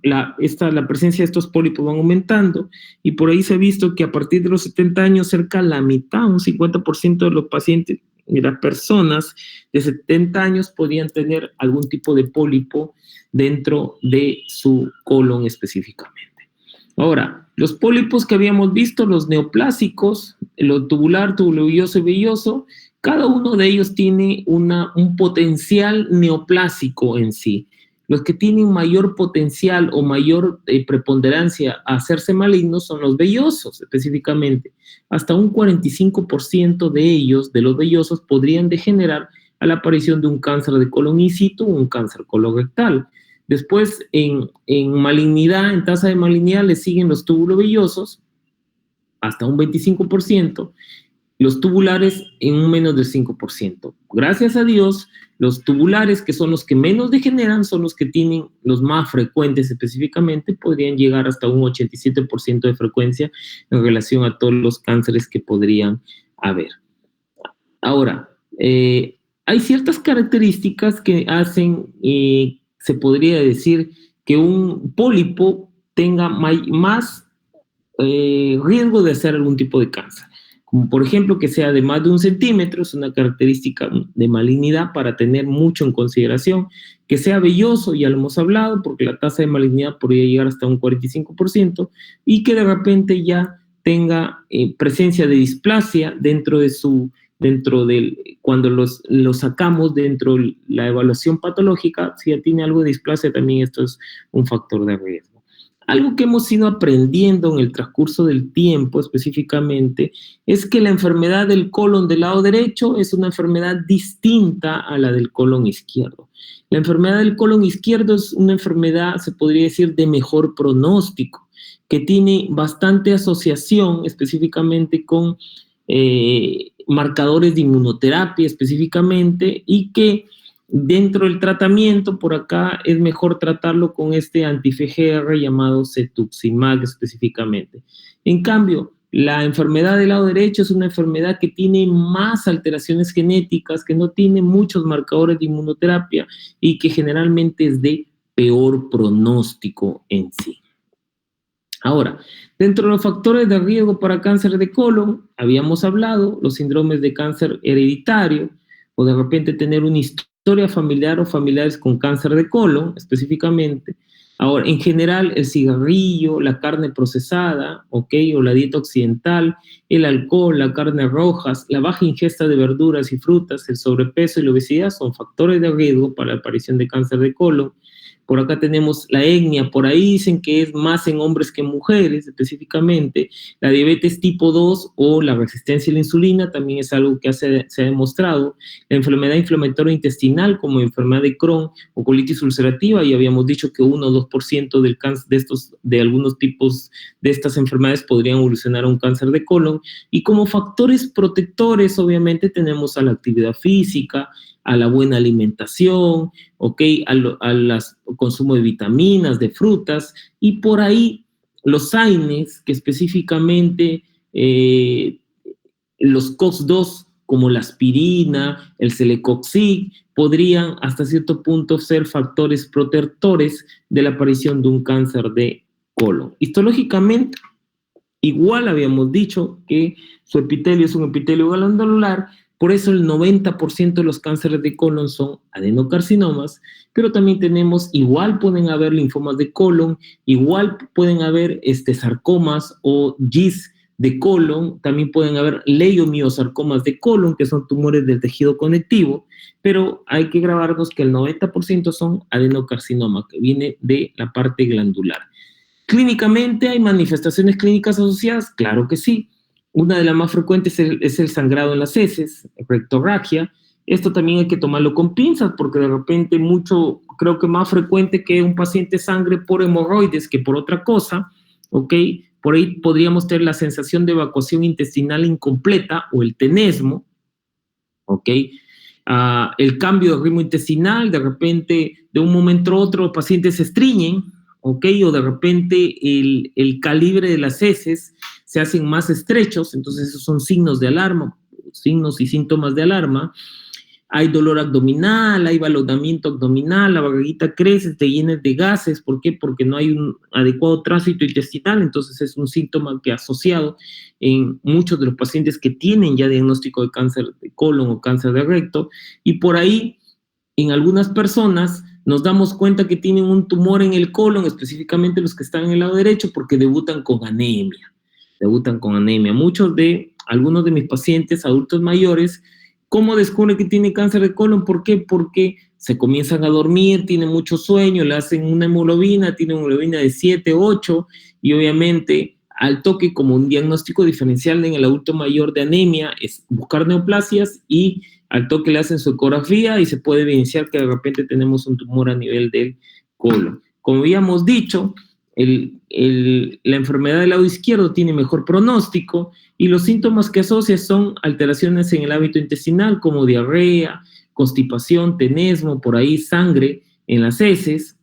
la presencia de estos pólipos van aumentando, y por ahí se ha visto que a partir de los 70 años, cerca de la mitad, un 50% de los pacientes, de las personas de 70 años podían tener algún tipo de pólipo dentro de su colon específicamente. Ahora, los pólipos que habíamos visto, los neoplásicos, lo tubular, tubulovilloso y velloso, cada uno de ellos tiene un potencial neoplásico en sí. Los que tienen mayor potencial o mayor preponderancia a hacerse malignos son los vellosos, específicamente. Hasta un 45% de ellos, de los vellosos, podrían degenerar a la aparición de un cáncer de colon in situ o un cáncer colorectal. Después, en malignidad, en tasa de malignidad, le siguen los tubulovellosos, hasta un 25%, los tubulares en un menos del 5%. Gracias a Dios, los tubulares, que son los que menos degeneran, son los que tienen los más frecuentes específicamente, podrían llegar hasta un 87% de frecuencia en relación a todos los cánceres que podrían haber. Ahora, hay ciertas características que hacen, se podría decir, que un pólipo tenga más riesgo de hacer algún tipo de cáncer. Como por ejemplo que sea de más de 1 centímetro, es una característica de malignidad para tener mucho en consideración. Que sea velloso, ya lo hemos hablado, porque la tasa de malignidad podría llegar hasta un 45%, y que de repente ya tenga presencia de displasia cuando lo sacamos dentro de la evaluación patológica. Si ya tiene algo de displasia, también esto es un factor de riesgo. Algo que hemos ido aprendiendo en el transcurso del tiempo específicamente es que la enfermedad del colon del lado derecho es una enfermedad distinta a la del colon izquierdo. La enfermedad del colon izquierdo es una enfermedad, se podría decir, de mejor pronóstico, que tiene bastante asociación específicamente con marcadores de inmunoterapia específicamente, y que dentro del tratamiento, por acá, es mejor tratarlo con este anti-FGR llamado cetuximab específicamente. En cambio, la enfermedad del lado derecho es una enfermedad que tiene más alteraciones genéticas, que no tiene muchos marcadores de inmunoterapia y que generalmente es de peor pronóstico en sí. Ahora, dentro de los factores de riesgo para cáncer de colon, habíamos hablado los síndromes de cáncer hereditario, o de repente tener una historia familiar o familiares con cáncer de colon específicamente. Ahora, en general, el cigarrillo, la carne procesada, o la dieta occidental, el alcohol, las carnes rojas, la baja ingesta de verduras y frutas, el sobrepeso y la obesidad son factores de riesgo para la aparición de cáncer de colon. Por acá tenemos la etnia, por ahí dicen que es más en hombres que en mujeres específicamente. La diabetes tipo 2 o la resistencia a la insulina también es algo que se ha demostrado. La enfermedad inflamatoria intestinal, como enfermedad de Crohn o colitis ulcerativa, ya habíamos dicho que 1 o 2% del cáncer de algunos tipos de estas enfermedades podrían evolucionar a un cáncer de colon. Y como factores protectores, obviamente, tenemos a la actividad física, a la buena alimentación, al consumo de vitaminas, de frutas, y por ahí los AINES, que específicamente los COX-2, como la aspirina, el celecoxib, podrían hasta cierto punto ser factores protectores de la aparición de un cáncer de colon. Histológicamente, igual habíamos dicho que su epitelio es un epitelio glandular. Por eso el 90% de los cánceres de colon son adenocarcinomas, pero también tenemos, igual pueden haber linfomas de colon, igual pueden haber sarcomas o GIS de colon, también pueden haber leiomiosarcomas de colon, que son tumores del tejido conectivo, pero hay que grabarnos que el 90% son adenocarcinoma, que viene de la parte glandular. Clínicamente, ¿hay manifestaciones clínicas asociadas? Claro que sí. Una de las más frecuentes es el sangrado en las heces, rectorragia. Esto también hay que tomarlo con pinzas, porque de repente creo que más frecuente que un paciente sangre por hemorroides que por otra cosa, por ahí podríamos tener la sensación de evacuación intestinal incompleta o el tenesmo, el cambio de ritmo intestinal, de repente de un momento a otro los pacientes se estreñen, o de repente el calibre de las heces se hacen más estrechos, entonces esos son signos de alarma, signos y síntomas de alarma. hay dolor abdominal, hay balonamiento abdominal, la barriguita crece, te llenas de gases. ¿Por qué? Porque no hay un adecuado tránsito intestinal. Entonces es un síntoma que asociado en muchos de los pacientes que tienen ya diagnóstico de cáncer de colon o cáncer de recto, y por ahí en algunas personas nos damos cuenta que tienen un tumor en el colon, específicamente los que están en el lado derecho, porque debutan con anemia. Algunos de mis pacientes adultos mayores, ¿cómo descubren que tienen cáncer de colon? ¿Por qué? Porque se comienzan a dormir, tienen mucho sueño, le hacen una hemoglobina, tienen una hemoglobina de 7, 8, y obviamente al toque, como un diagnóstico diferencial en el adulto mayor de anemia, es buscar neoplasias, y al toque le hacen su ecografía y se puede evidenciar que de repente tenemos un tumor a nivel del colon. Como habíamos dicho, la enfermedad del lado izquierdo tiene mejor pronóstico, y los síntomas que asocia son alteraciones en el hábito intestinal como diarrea, constipación, tenesmo, por ahí sangre en las heces.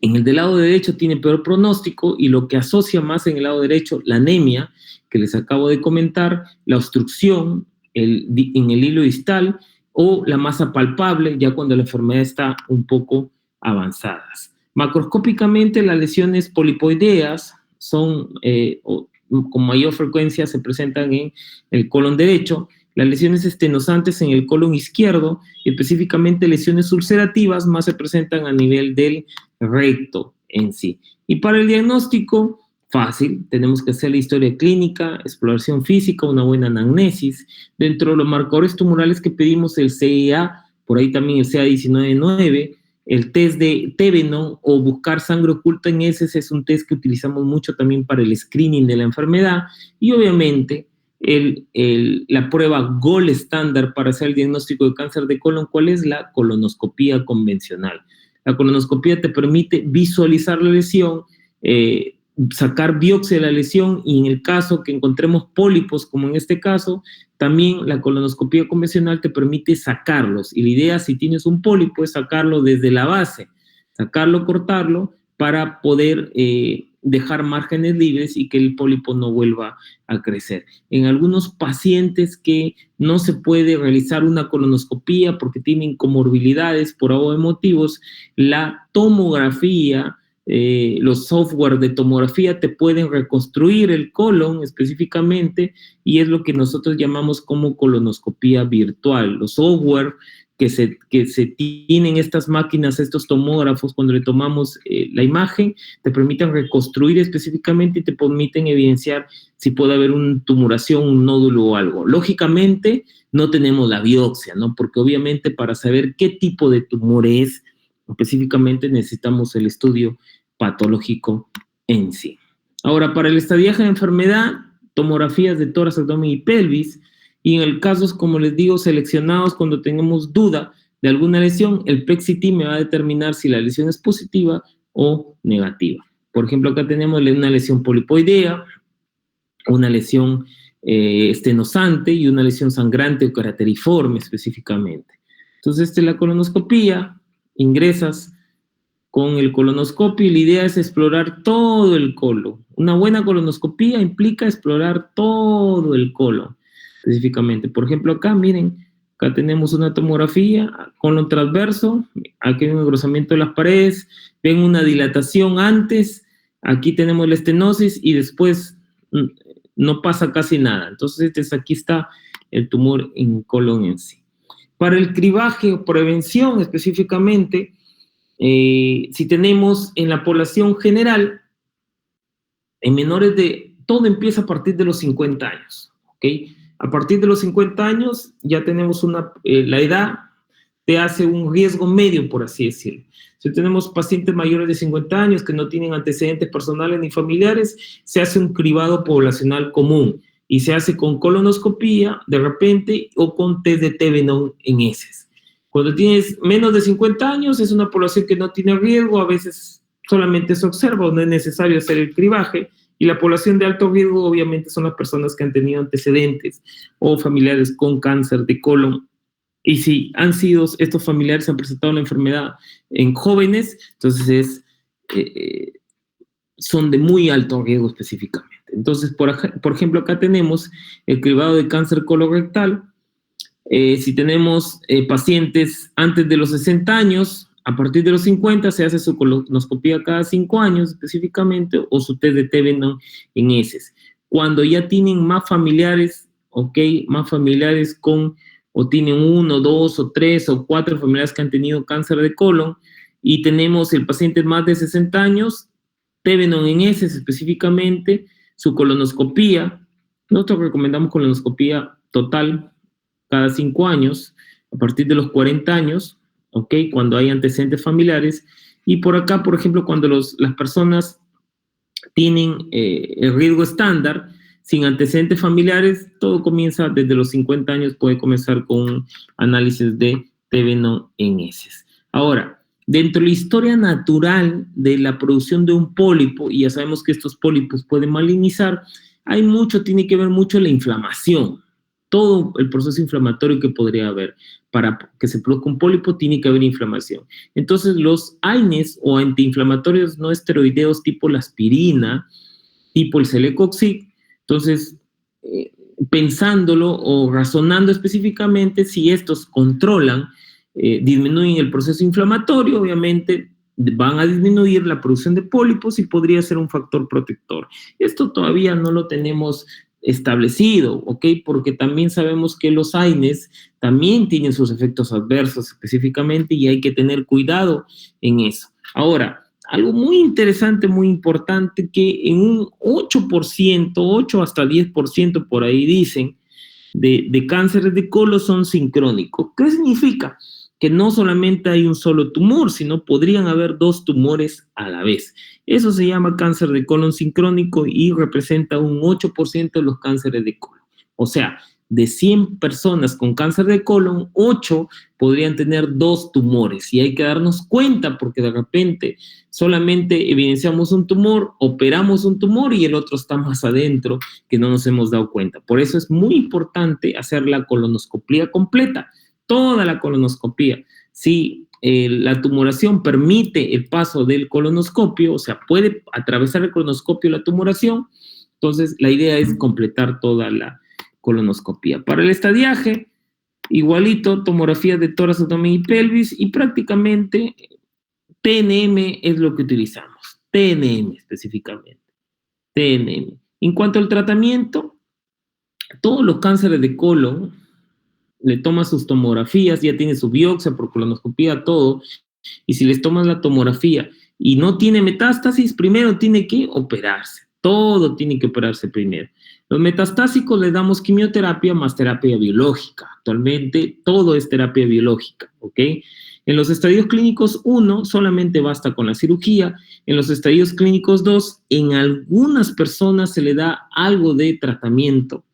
En el del lado derecho tiene peor pronóstico, y lo que asocia más en el lado derecho, la anemia, que les acabo de comentar, la obstrucción en el hilo distal, o la masa palpable, ya cuando la enfermedad está un poco avanzadas. Macroscópicamente, las lesiones polipoideas son, con mayor frecuencia se presentan en el colon derecho, las lesiones estenosantes en el colon izquierdo, específicamente lesiones ulcerativas, más se presentan a nivel del recto en sí. Y para el diagnóstico, fácil, tenemos que hacer la historia clínica, exploración física, una buena anamnesis. Dentro de los marcadores tumorales que pedimos, el CEA, por ahí también el CA19-9, el test de Tevenon o buscar sangre oculta en heces es un test que utilizamos mucho también para el screening de la enfermedad, y obviamente la prueba gold estándar para hacer el diagnóstico de cáncer de colon, ¿cuál es? La colonoscopía convencional. La colonoscopía te permite visualizar la lesión, sacar biopsia de la lesión, y en el caso que encontremos pólipos, como en este caso, también la colonoscopía convencional te permite sacarlos. Y la idea, si tienes un pólipo, es sacarlo desde la base, sacarlo, cortarlo, para poder dejar márgenes libres y que el pólipo no vuelva a crecer. En algunos pacientes que no se puede realizar una colonoscopía porque tienen comorbilidades por O motivos, la tomografía, los software de tomografía te pueden reconstruir el colon específicamente, y es lo que nosotros llamamos como colonoscopía virtual. Los software que se tienen estas máquinas, estos tomógrafos, cuando le tomamos la imagen, te permiten reconstruir específicamente y te permiten evidenciar si puede haber una tumoración, un nódulo o algo. Lógicamente, no tenemos la biopsia, ¿no? Porque obviamente para saber qué tipo de tumor es, específicamente necesitamos el estudio patológico en sí. Ahora, para el estadiaje de enfermedad, tomografías de tórax, abdomen y pelvis, y en el casos, como les digo, seleccionados cuando tengamos duda de alguna lesión, el PET-CT me va a determinar si la lesión es positiva o negativa. Por ejemplo, acá tenemos una lesión polipoidea, una lesión estenosante y una lesión sangrante o crateriforme específicamente. Entonces, esta es la colonoscopía, ingresas con el colonoscopio y la idea es explorar todo el colon. Una buena colonoscopía implica explorar todo el colon específicamente. Por ejemplo, acá, miren, acá tenemos una tomografía, colon transverso, aquí hay un engrosamiento de las paredes, ven una dilatación antes, aquí tenemos la estenosis y después no pasa casi nada. Entonces, aquí está el tumor en colon en sí. Para el cribaje o prevención específicamente, si tenemos en la población general, en menores todo empieza a partir de los 50 años, ¿ok? A partir de los 50 años ya tenemos la edad te hace un riesgo medio, por así decirlo. Si tenemos pacientes mayores de 50 años que no tienen antecedentes personales ni familiares, se hace un cribado poblacional común y se hace con colonoscopía de repente o con test de Tevenon en heces. Cuando tienes menos de 50 años es una población que no tiene riesgo, a veces solamente se observa o no es necesario hacer el cribaje, y la población de alto riesgo obviamente son las personas que han tenido antecedentes o familiares con cáncer de colon. Y si estos familiares han presentado la enfermedad en jóvenes, entonces son de muy alto riesgo específicamente. Entonces, por ejemplo, acá tenemos el cribado de cáncer colorectal. Si tenemos pacientes antes de los 60 años, a partir de los 50 se hace su colonoscopia cada 5 años específicamente, o su test de T-Venom en heces. Cuando ya tienen más familiares, ¿ok? Más familiares o tienen 1, 2 o 3 o 4 familiares que han tenido cáncer de colon, y tenemos el paciente más de 60 años, T-Venom en heces específicamente, su colonoscopia. Nosotros recomendamos colonoscopia total cada 5 años, a partir de los 40 años, ¿ok? Cuando hay antecedentes familiares. Y por acá, por ejemplo, cuando las personas tienen el riesgo estándar, sin antecedentes familiares, todo comienza desde los 50 años, puede comenzar con un análisis de T-Venom en heces. Ahora, dentro de la historia natural de la producción de un pólipo, y ya sabemos que estos pólipos pueden malignizar, tiene que ver mucho la inflamación. Todo el proceso inflamatorio que podría haber. Para que se produzca un pólipo tiene que haber inflamación. Entonces, los AINES o antiinflamatorios no esteroideos tipo la aspirina, tipo el Celecoxib, entonces, pensándolo o razonando específicamente, si estos controlan, disminuyen el proceso inflamatorio, obviamente van a disminuir la producción de pólipos y podría ser un factor protector. Esto todavía no lo tenemos establecido, ¿ok? Porque también sabemos que los AINES también tienen sus efectos adversos específicamente y hay que tener cuidado en eso. Ahora, algo muy interesante, muy importante, que en un 8%, 8 hasta 10% por ahí dicen, de cánceres de colon son sincrónicos. ¿Qué significa? Que no solamente hay un solo tumor, sino podrían haber 2 tumores a la vez. Eso se llama cáncer de colon sincrónico y representa un 8% de los cánceres de colon. O sea, de 100 personas con cáncer de colon, 8 podrían tener 2 tumores. Y hay que darnos cuenta porque de repente solamente evidenciamos un tumor, operamos un tumor y el otro está más adentro que no nos hemos dado cuenta. Por eso es muy importante hacer la colonoscopia completa, toda la colonoscopia. Si la tumoración permite el paso del colonoscopio, o sea, puede atravesar el colonoscopio la tumoración, entonces la idea es completar toda la colonoscopia. Para el estadiaje, igualito, tomografía de tórax, abdomen y pelvis, y prácticamente TNM es lo que utilizamos, TNM específicamente, TNM. En cuanto al tratamiento, todos los cánceres de colon, le toma sus tomografías, ya tiene su biopsia por colonoscopia, todo, y si les toman la tomografía y no tiene metástasis, primero tiene que operarse, todo tiene que operarse primero. Los metastásicos le damos quimioterapia más terapia biológica, actualmente todo es terapia biológica, ¿ok? En los estadios clínicos 1 solamente basta con la cirugía, en los estadios clínicos 2 en algunas personas se le da algo de tratamiento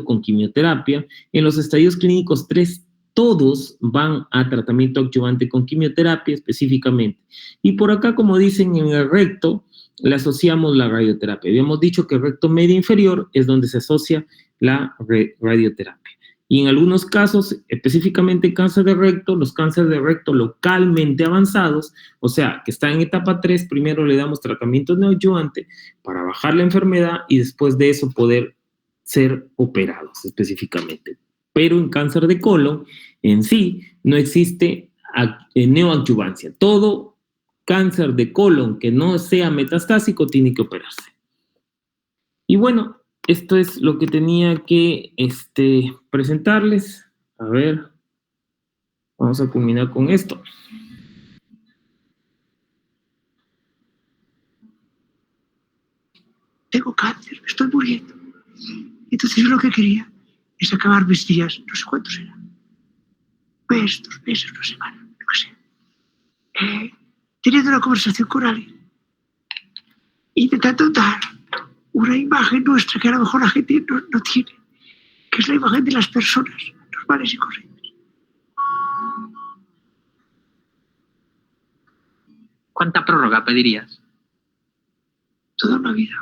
con quimioterapia. En los estadios clínicos 3, todos van a tratamiento adyuvante con quimioterapia específicamente. Y por acá, como dicen, en el recto le asociamos la radioterapia. Habíamos dicho que el recto medio inferior es donde se asocia la radioterapia. Y en algunos casos, específicamente cáncer de recto, los cánceres de recto localmente avanzados, o sea, que están en etapa 3, primero le damos tratamiento neoadyuvante para bajar la enfermedad y después de eso poder ser operados específicamente. Pero en cáncer de colon en sí no existe neoadyuvancia. Todo cáncer de colon que no sea metastásico tiene que operarse. Y bueno, esto es lo que tenía que presentarles. A ver, vamos a culminar con esto. Tengo cáncer, me estoy muriendo. Entonces yo lo que quería es acabar mis días, no sé cuántos serán, mes, 2 meses, una semana, no sé, teniendo una conversación con alguien, intentando dar una imagen nuestra que a lo mejor la gente no tiene, que es la imagen de las personas normales y corrientes. ¿Cuánta prórroga pedirías? Toda una vida.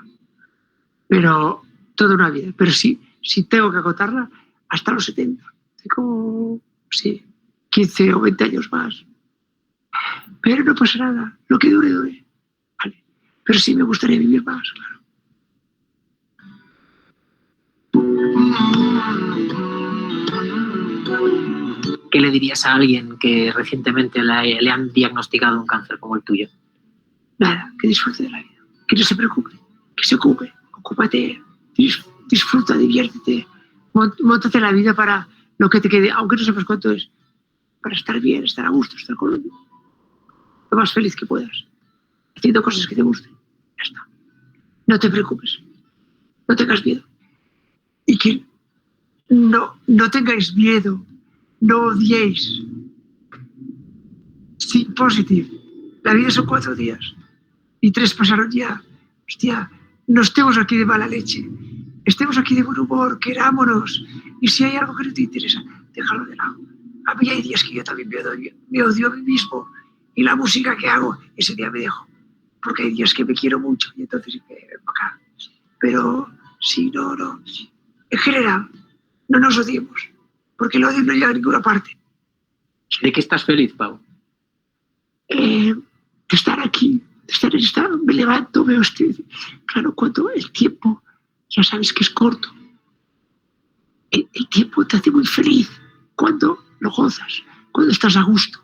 Pero si tengo que acotarla, hasta los 70. Tengo, sí, 15 o 20 años más. Pero no pasa nada, lo que dure, dure. Vale. Pero sí me gustaría vivir más, claro. ¿Qué le dirías a alguien que recientemente le han diagnosticado un cáncer como el tuyo? Nada, que disfrute de la vida, que no se preocupe, que se ocupe, ocúpate, disfruta, diviértete, móntate la vida para lo que te quede, aunque no sepas cuánto es, para estar bien, estar a gusto, estar con lo más feliz que puedas, haciendo cosas que te gusten. Ya está. No te preocupes, no tengas miedo. Y que no tengáis miedo, no odiéis. Think positive. La vida son 4 días y 3 pasaron ya. Hostia, no estemos aquí de mala leche, estemos aquí de buen humor, querámonos. Y si hay algo que no te interesa, déjalo de lado. A mí hay días que yo también me odio a mí mismo, y la música que hago, ese día me dejo. Porque hay días que me quiero mucho y entonces me vengo acá. Pero sí, no. En general, no nos odiemos, porque el odio no llega a ninguna parte. ¿De qué estás feliz, Pau? De estar aquí, de estar en esta, me levanto, veo claro, cuando el tiempo, ya sabes que es corto, el tiempo te hace muy feliz cuando lo gozas, cuando estás a gusto.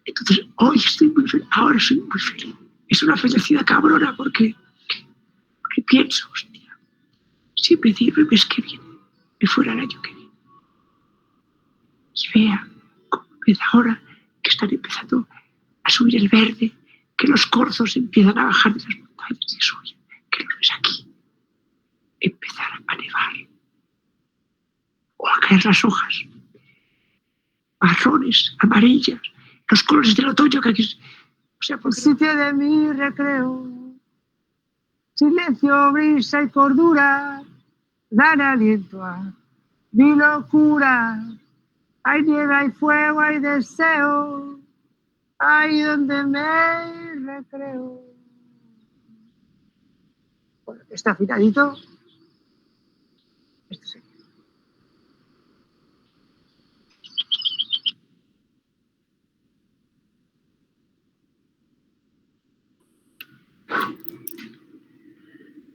Entonces, hoy estoy muy feliz, ahora soy muy feliz. Es una felicidad cabrona porque pienso, hostia, siempre decirme el mes que viene, me fuera el año que viene. Y vea cómo empieza ahora que están empezando a subir el verde, que los corzos empiezan a bajar de las montañas y suben, que los ves aquí, empezar a nevar o a caer las hojas, marrones, amarillas, los colores del otoño que aquí... O sea, el sitio de mi recreo, silencio, brisa y cordura, dan aliento a mi locura. Hay nieve, hay fuego, hay deseo, ahí donde me recreo. Bueno, está afinadito. Esto sí.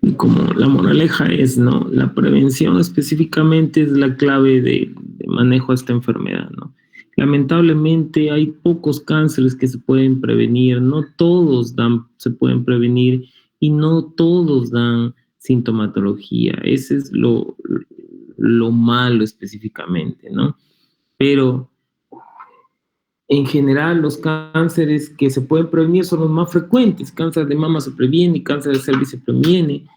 Y como la moraleja es, ¿no? La prevención específicamente es la clave de manejo a esta enfermedad, ¿no? Lamentablemente hay pocos cánceres que se pueden prevenir, no todos se pueden prevenir y no todos dan sintomatología. Ese es lo malo específicamente, ¿no? Pero en general los cánceres que se pueden prevenir son los más frecuentes. Cáncer de mama se previene, cáncer de cervix se previene.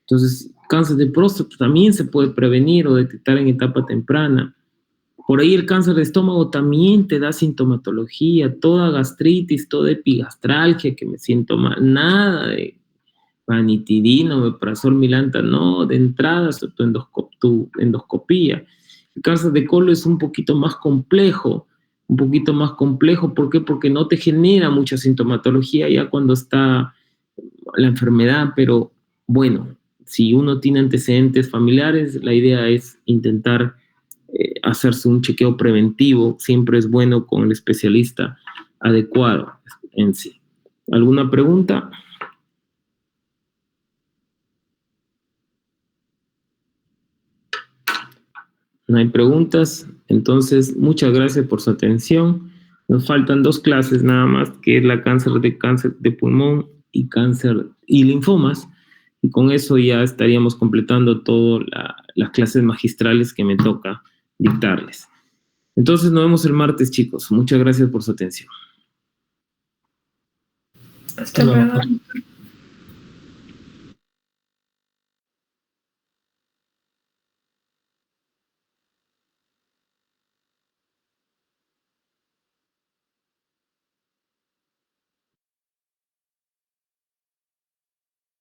Entonces, cáncer de próstata también se puede prevenir o detectar en etapa temprana. Por ahí el cáncer de estómago también te da sintomatología, toda gastritis, toda epigastralgia, que me siento mal, nada de ranitidina, omeprazol, milanta, no, de entrada tu endoscopía. El cáncer de colon es un poquito más complejo, ¿por qué? Porque no te genera mucha sintomatología ya cuando está la enfermedad, pero bueno, si uno tiene antecedentes familiares, la idea es intentar hacerse un chequeo preventivo, siempre es bueno con el especialista adecuado en sí. ¿Alguna pregunta? No hay preguntas, entonces muchas gracias por su atención. Nos faltan 2 clases nada más, que es la cáncer de pulmón y cáncer y linfomas, y con eso ya estaríamos completando todas las clases magistrales que me toca dictarles. Entonces nos vemos el martes, chicos. Muchas gracias por su atención. Hasta luego.